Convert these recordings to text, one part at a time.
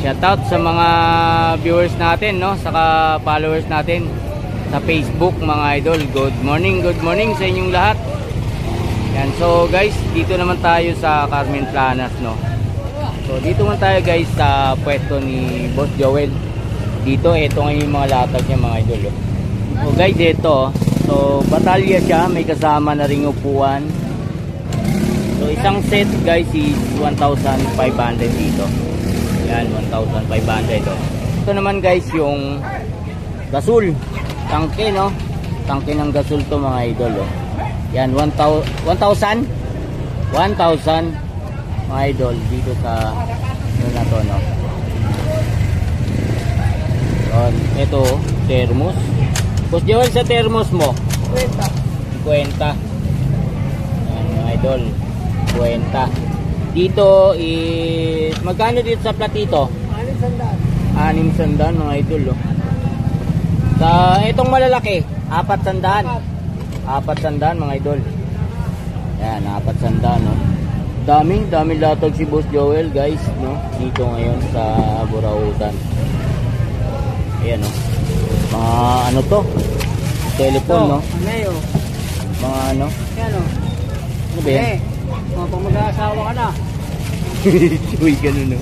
Shoutout sa mga viewers natin, no, saka followers natin sa Facebook, mga idol. Good morning sa inyong lahat. Yan, so guys, dito naman tayo sa Carmen Planas, no. So dito naman tayo guys sa pwesto ni Boss Joel. Dito, ito ngayon yung mga latag niya, mga idol. So guys, ito, so batalya siya, may kasama na ring upuan. So isang set guys is 1,500 dito. Yan, 1,500 ito. Ito naman guys yung gasol, tangke, no, tangke ng gasol to, mga idol, oh. Yan, 1,000 mga idol dito sa ano na to, no. Yan, ito thermos. Boss Joel, sa thermos mo 50. Yan, mga idol, 50. Dito is magkano dito sa platito? 600 mga idol, oh. Sa itong malalaki 400 mga idol. Yan, 400, no. Daming latag si Boss Joel guys, no, dito ngayon sa Burautan. Ayan, no. Mga ano to, telephone, no. Mga ano, yan, no. Ano ba yan? Pag mag-aasawa ka na. Uy, ganun, no.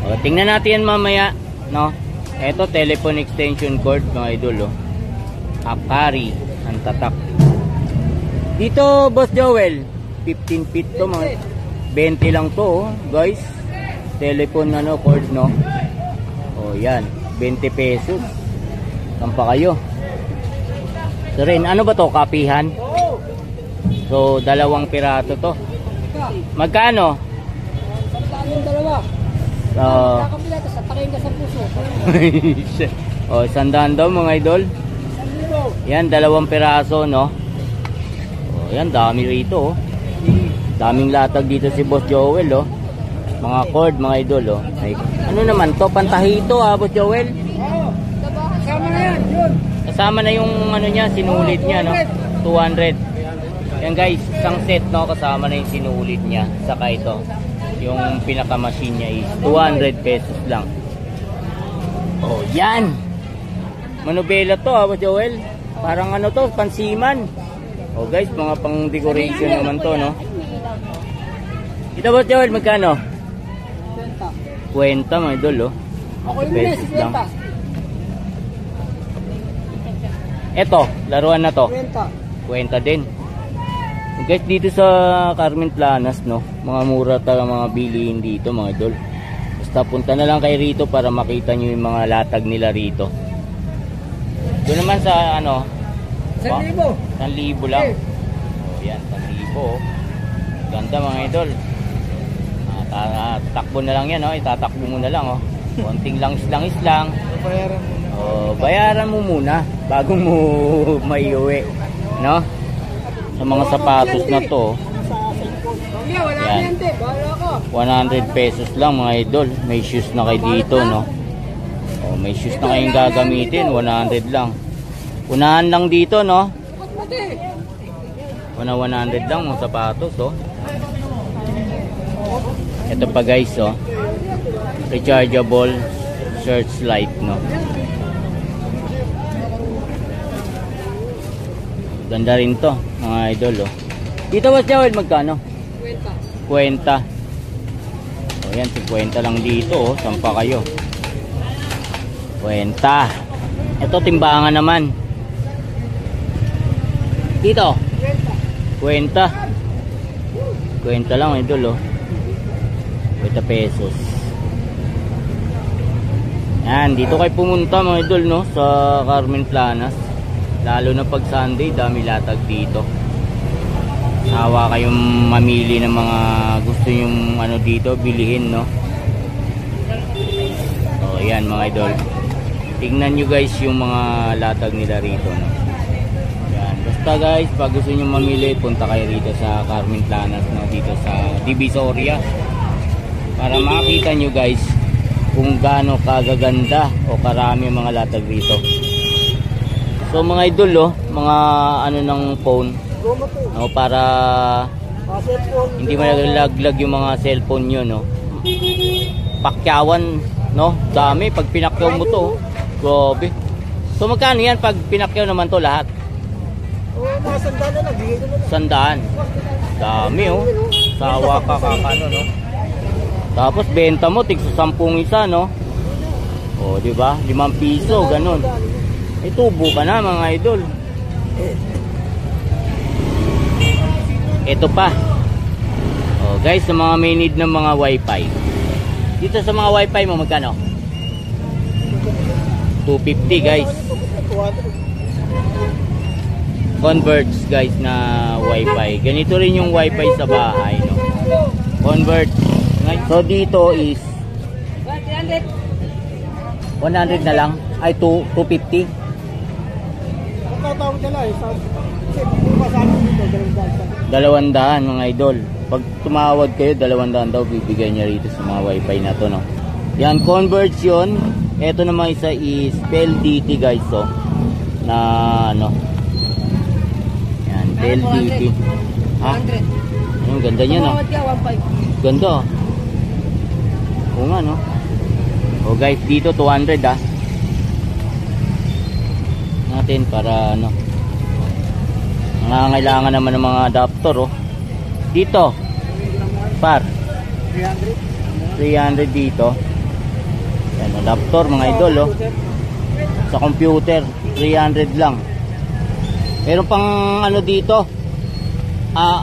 O, tingnan natin yan mamaya, no. Ito, telephone extension cord, mga idol, oh. Akari ang tatak. Dito, Boss Joel, 15 feet to, mga 20 lang to, oh, guys. Telephone ano, cord, no. O, yan, 20 pesos. Saan pa kayo? So rin, ano ba to, kapihan? So, 2 piraso to. Magkano? Yung dalawa. Sa takin ka sa puso. O, 100 daw mga idol. Yan, 2 piraso, no. O, yan, dami rito, oh. Daming latag dito si Boss Joel, oh. Mga cord, mga idol, oh. Ay, ano naman to, pantahito, Boss Joel. Kasama na yan, yun. Kasama na yung ano niya, sinulit niya, no. 200. Yan guys, isang set, no, kasama na yung sinulit niya. Saka ito, yung pinaka-machine niya is 200 pesos lang. Oh, yan. Manubela to, Boss Joel. Parang ano to, pansiman. Oh guys, mga pang decoration naman to, no. Ito, Boss Joel, magkano? 20 mga idol, oh. Pesos lang. Ito, laruan na to. 20 din. Guys, dito sa Carmen Planas, no, mga mura talaga mga bilihin dito, mga idol. Basta punta na lang kayo rito para makita nyo yung mga latag nila rito. Doon naman sa ano, 1,000 lang. O yan, 1,000, oh. Ganda mga idol. Takbo na lang yan, oh. Itatakbo mo na lang, oh. Konting langis-langis lang. Bayaran mo muna bago mo maiuwi, no? Sa mga sapatos na to, yan, 100 pesos lang mga idol. May shoes na kayo dito, no. O, may shoes na kayong gagamitin, 100 lang. Unahan lang dito, no. 100 lang mga sapatos, oh. Ito pa guys, oh, rechargeable searchlight, no. Ganda rin to mga idol, oh. Dito, Boss Joel, magkano? 50. O yan, 50 lang dito, oh. Saan pa kayo? 50. Ito, timbangan naman. Dito 50 lang idol, oh. 50 pesos. Yan, dito kayo pumunta mga idol, no, sa Carmen Planas. Lalo na pag Sunday, dami latag dito. Sawa kayong mamili ng mga gusto yung ano dito, bilihin, no. So, yan mga idol. Tingnan nyo guys yung mga latag nila rito, no. Yan. Basta guys, pag gusto nyo mamili, punta kayo rito sa Carmen Planas, no, dito sa Divisoria. Para makita nyo guys kung gaano kagaganda o karami yung mga latag rito. So mga idol, oh, mga ano ng phone, no, para hindi malaglag yung mga cellphone nyo, no. pakyawan, no? Dami pag pinakyaw mo to. Grabe. So magkano yan pag pinakyaw naman to lahat? Mga sandaan na lang, bigay ko na lang. Sandaan. Dami oh. Sawa ka kakano, no? Tapos benta mo tig sa 10 isa, no? Oh, di ba? 5 piso, ganun. Tubo ka na mga idol. Ito pa. Oh, guys, sa mga may need ng mga wifi. Dito sa mga wifi mo magkano? 250 guys. Converts guys na wifi. Ganito rin yung wifi sa bahay, no? Convert. So dito is 100 na lang. Ay 250. Pagkatawag nila eh. Kasi bumasabi dito, 200. 200 mga idol. Pag tumawad kayo 200 daw bibigyan niya rito sa mga wifi na to, no? Yan, converts yun. Ito naman isa is PLDT guys, so na ano. Yan, PLDT. Ha? Yung ganda niya, no? Ganda. Oo nga, no? O guys, dito 200 natin para ano. Nangangailangan naman ng mga adapter, oh. Dito par 300 dito. Yan, adapter mga idol, oh. Sa computer 300 lang. Meron pang ano dito,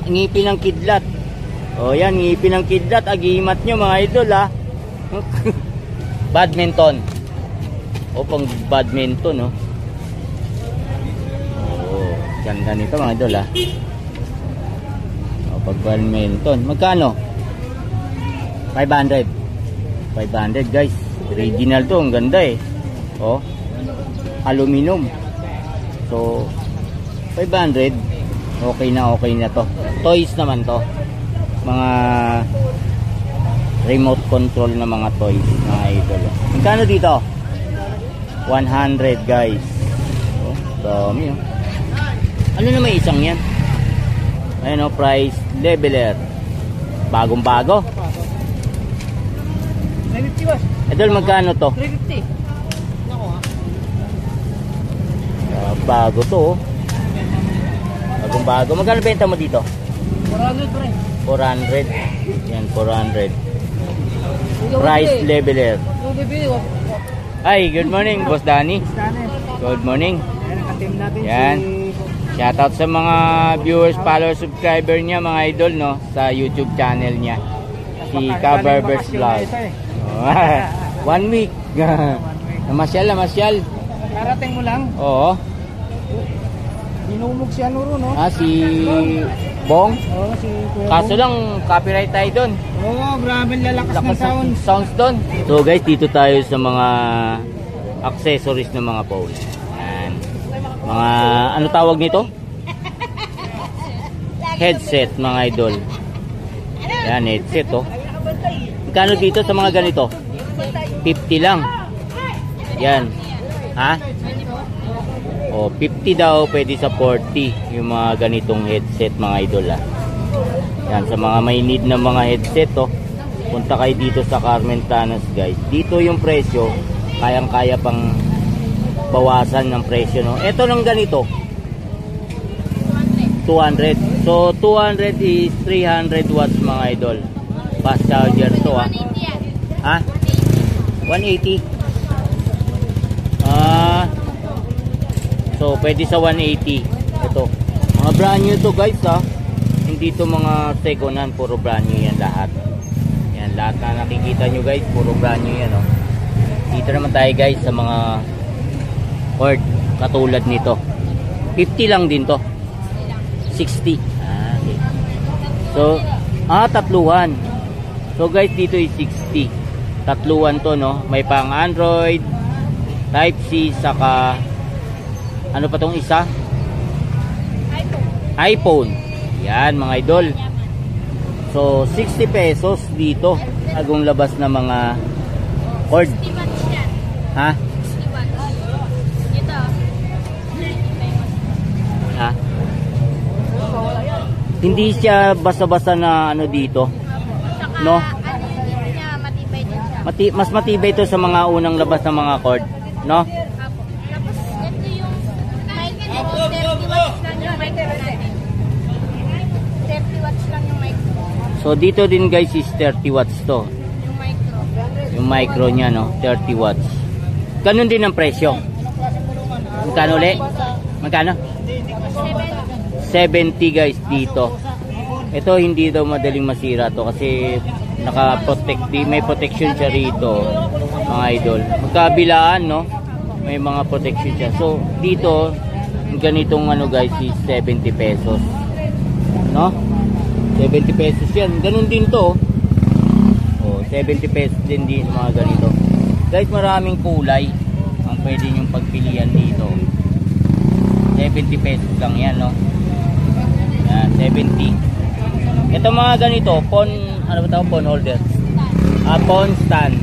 ngipin ng kidlat. O yan, ngipin ng kidlat, agimat nyo mga idol, ha. Badminton. O pang badminton, oh. Oh, ganda nito mga idol, ha. O pag badminton, magkano? 500 guys. Original to, ang ganda eh. Oh, aluminum. So 500. Okay na to. Toys naman to. Mga remote control na mga toys, mga idol. Magkano dito? 100 guys. Oh, dami, oh. Ano na may isang yan? Ayun, oh, price leveler. Bagong bago. 350 boss. Idol, magkano to? 350. Nako ha. Bago to, oh. Bagong bago. Magkano benta mo dito? 400 pre. 400. Yan, 400. Price leveler. Hi, good morning, Boss Danny. Good morning. Ayan, nakatim natin Yan. Shoutout sa mga viewers, followers, subscriber niya, mga idol, no? Sa YouTube channel niya. Si Kabarbers Vlog. Oh, 1 week. Namasyal. Karating mo lang. Oo. Minumog si ano ron, no? Si Bong. Oo, si Kuya Kaso lang, copyright tayo doon. Oo, grabe lalakas ng sound. Sounds doon. So guys, dito tayo sa mga accessories ng mga phone. Yan. Mga, ano tawag nito? Headset, mga idol. Yan, headset, oh. Magkano dito sa mga ganito? 50 lang. Yan. Ha? O, 50 daw, pwede sa 40 yung mga ganitong headset, mga idol, ha. Yan, sa mga may need ng mga headset, oh, punta kayo dito sa Carmen Planas, guys. Dito yung presyo, kayang-kaya pang bawasan ng presyo, no. Ito ng ganito 200. So 200 is 300 watts, mga idol. Fast charger to, ha. Ha? 180. So pwede sa 180. Ito, mga brand new to, guys, ha. Hindi to mga second hand, puro brand new yan lahat. Yan, lahat na nakikita nyo, guys, puro brand new yan, oh. Dito naman tayo, guys, sa mga cord katulad nito. 50 lang din to. 60. Okay. So, tatluhan. So guys, dito is 60. Tatluhan to, no. May pang Android, Type C, saka ano pa tong isa? iPhone. Yan, mga idol. So 60 pesos dito. Agong labas na mga cord. Ha? Ha? Hindi siya basta-basta na ano dito, no? Mas matibay ito sa mga unang labas ng mga cord, no? Apo. Tapos ito yung micro, 30 watts lang yung micro natin. 30 watts lang yung micro. So dito din guys is 30 watts to. Yung micro. Yung micro niya, no? 30 watts. Ganun din ang presyo. Magkano ulit? Magkano? 70 guys dito. Ito hindi daw madaling masira to kasi naka-protect, may protection siya rito, mga idol. Magkabilaan, no? May mga protection siya. So dito ganitong ano guys is 70 pesos. No? 70 pesos yan. Ganun din to. Oh, 70 pesos din mga ganito. Guys, maraming kulay ang pwede nyong pagpilian dito. 70 pesos lang yan, no? Yan, 70. Ito mga ganito, ano ba tawag? Phone holder. Phone stand.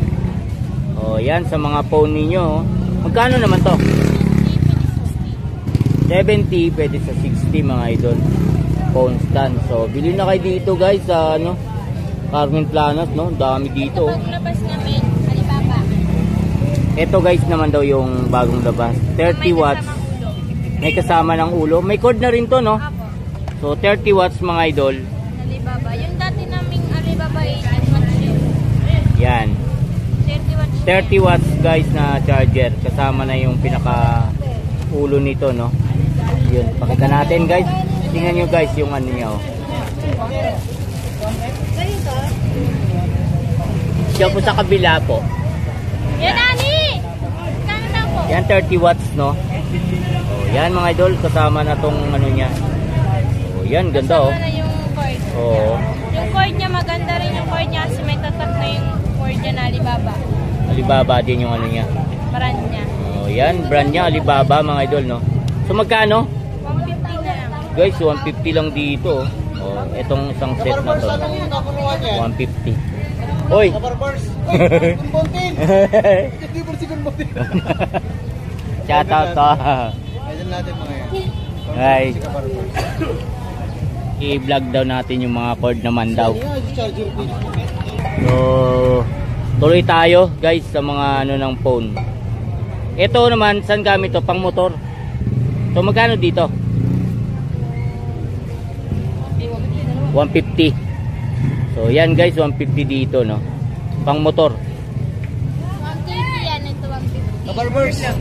Oh, yan sa mga phone ninyo. Magkano naman to? 70, pwede sa 60 mga idol. Phone stand. So, bilhin na kayo dito guys sa ano, Carmen Planas, no? Dami dito. Bagong labas namin, Alibaba. Ito guys naman daw yung bagong labas. 30 watts. May kasama ng ulo. May cord na rin to, no? Apo. So 30 watts mga idol. Alibaba. Yung dati naming Alibaba 18 watts yun. Yan. 30 watts. 30 watts guys na charger. Kasama na yung pinaka ulo nito, no? Yun. Pakita natin guys. Tingnan nyo guys yung ano niya, oh. Diyan po sa kabila po. Yan, Ani! Kano na po? Yan 30 watts, no? Oh, yan mga idol. Kasama na tong ano niya. Oh, yan. Ganda, oh. Kasama na yung cord. Oo. Yung cord niya, maganda rin yung cord niya kasi may tatak na yung cord niya na Alibaba. Alibaba din yung ano niya. Brand niya. Oh, yan. Brand niya. Alibaba mga idol, no? So magkano? 150 na lang. Guys, 150 lang dito. Oh, itong isang set na to. 150. Hoy. Shout out to. Guys. I-vlog daw natin yung mga cord naman daw. So, tuloy tayo guys sa mga ano ng phone. Ito naman, saan gamit to? Pang motor. So magkano dito? 150. So yan guys, 150 dito, no? Pang motor. 130 yan, ito 150.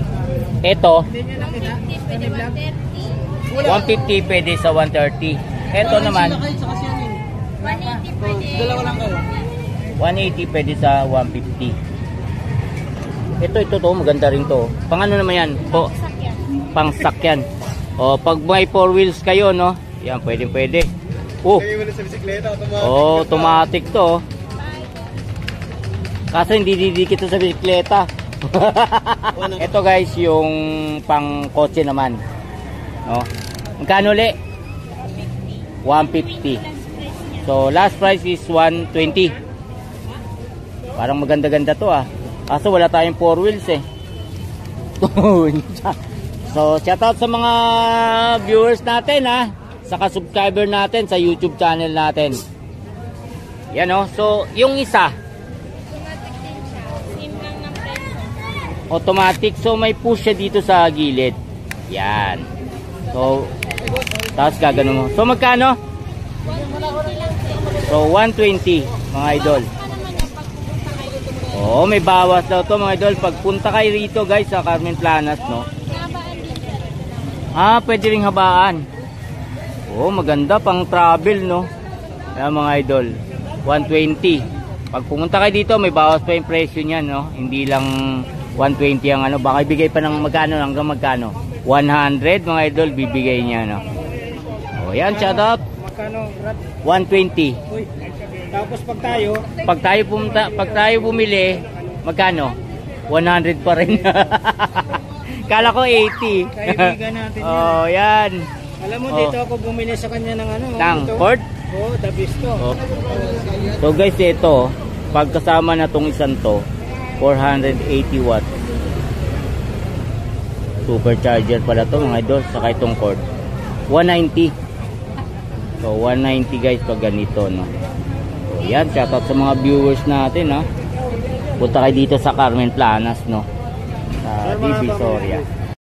Ito, 150 pwede 130. 150 pwede sa 130. Ito naman, 180 pwede. 180 pwede sa 150. Ito to, maganda rin to. Pang ano naman yan? Sakyan. Pang sakyan. O, pag may 4 wheels kayo, no? Yan, pwede. Oh, automatic to. Kaso hindi didikit to sa bisikleta. Ito guys, yung pang kotse naman. No? Magkano ulit? 150. So, last price is 120. Parang maganda-ganda to, ah. Kaso wala tayong 4 wheels, eh. So, shoutout sa mga viewers natin, ha. Saka subscriber natin sa YouTube channel natin. Yan, oh. So, yung isa, Automatic din siya. Same lang ng presyo. automatic. So, may push siya dito sa gilid. Yan. So, tapos gagano mo. So, magkano? 120 lang siya. So, 120, mga idol. Ano naman yung pagpupunta kayo dito? Oo, may bawas daw to, mga idol. Pagpunta kayo rito, guys, sa Carmen Planas, no? Nabaan din siya. Ah, pwede ring habaan. Oo, maganda pang travel, no? Ayan, mga idol. 120. Pag pumunta kayo dito, may bawas pa yung presyo niyan, no? Hindi lang 120 ang ano. Baka ibigay pa ng magkano, hanggang magkano? 100, mga idol, bibigay niya, no? O, yan, shout out. Magkano, Brad? 120. Uy, tapos pag tayo bumili, magkano? 100 pa rin. Kala ko 80. kaibigan natin yan. Oh, yan. Alam mo, Oh. dito ako bumili sa kanya ng ano. Ng ito. cord? Oo, the best to. Oh. So guys, ito, pagkasama na tong isang to, 480 watts. Supercharger pala to, mga idol, saka itong cord. 190. So 190 guys pag ganito, no. So yan, shoutout sa mga viewers natin, ha. punta kayo dito sa Carmen Planas, no? Sa Divisoria.